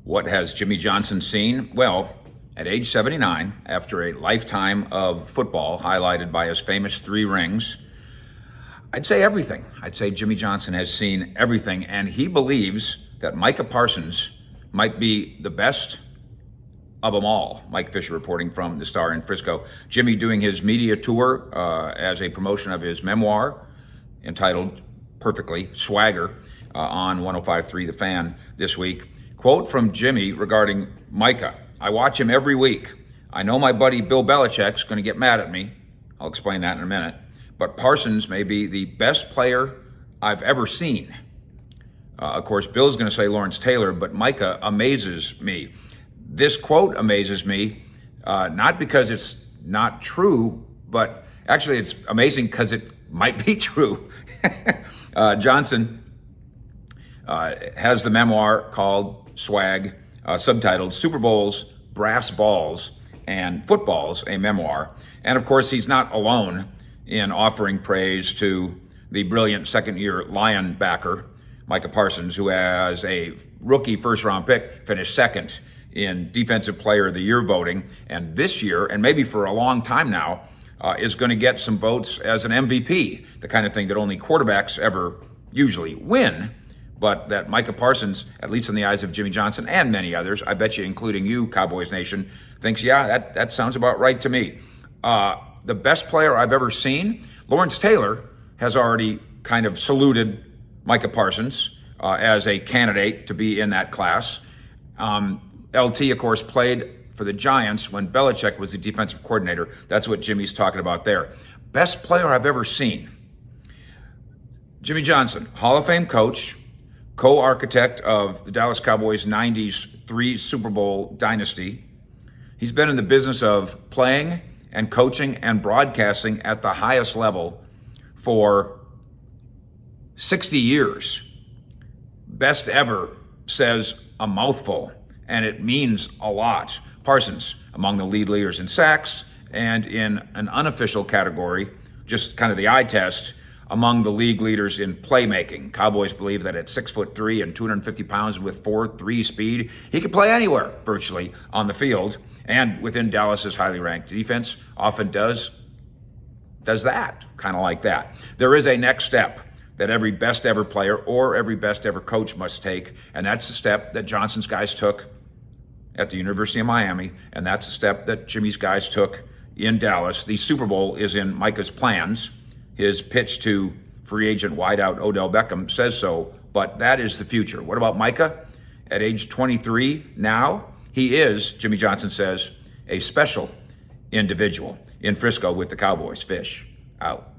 What has Jimmy Johnson seen? Well, at age 79, after a lifetime of football highlighted by his famous 3 rings, I'd say everything. I'd say Jimmy Johnson has seen everything, and he believes that Micah Parsons might be the best of them all. Mike Fisher reporting from the Star in Frisco. Jimmy doing his media tour as a promotion of his memoir entitled perfectly Swagger on 105.3 The Fan this week. Quote from Jimmy regarding Micah: "I watch him every week. I know my buddy Bill Belichick's going to get mad at me. I'll explain that in a minute. But Parsons may be the best player I've ever seen." Of course, Bill's going to say Lawrence Taylor, but Micah amazes me. This quote amazes me, not because it's not true, but actually it's amazing because it might be true. Johnson has the memoir called Swag, subtitled Super Bowls, Brass Balls, and Footballs, a memoir. And of course, he's not alone in offering praise to the brilliant second-year linebacker, Micah Parsons, who as a rookie first-round pick finished second in Defensive Player of the Year voting, and this year, and maybe for a long time now, is going to get some votes as an MVP, the kind of thing that only quarterbacks ever usually win, but that Micah Parsons, at least in the eyes of Jimmy Johnson and many others, I bet you, including you, Cowboys Nation, thinks, yeah, that sounds about right to me. The best player I've ever seen, Lawrence Taylor has already kind of saluted Micah Parsons as a candidate to be in that class. LT, of course, played for the Giants when Belichick was the defensive coordinator. That's what Jimmy's talking about there. Best player I've ever seen. Jimmy Johnson, Hall of Fame coach, co-architect of the Dallas Cowboys' 90s 3 Super Bowl dynasty. He's been in the business of playing and coaching and broadcasting at the highest level for 60 years. Best ever says a mouthful, and it means a lot. Parsons, among the lead leaders in sacks, and in an unofficial category, just kind of the eye test, among the league leaders in playmaking. Cowboys believe that at 6'3" and 250 pounds with 4.3 speed, he could play anywhere virtually on the field. And within Dallas's highly ranked defense, often does that, kind of like that. There is a next step that every best ever player or every best ever coach must take, and that's the step that Johnson's guys took at the University of Miami, and that's the step that Jimmy's guys took in Dallas. The Super Bowl is in Micah's plans. His pitch to free agent wideout Odell Beckham says so, but that is the future. What about Micah? At age 23 now, he is, Jimmy Johnson says, a special individual. In Frisco with the Cowboys. Fish out.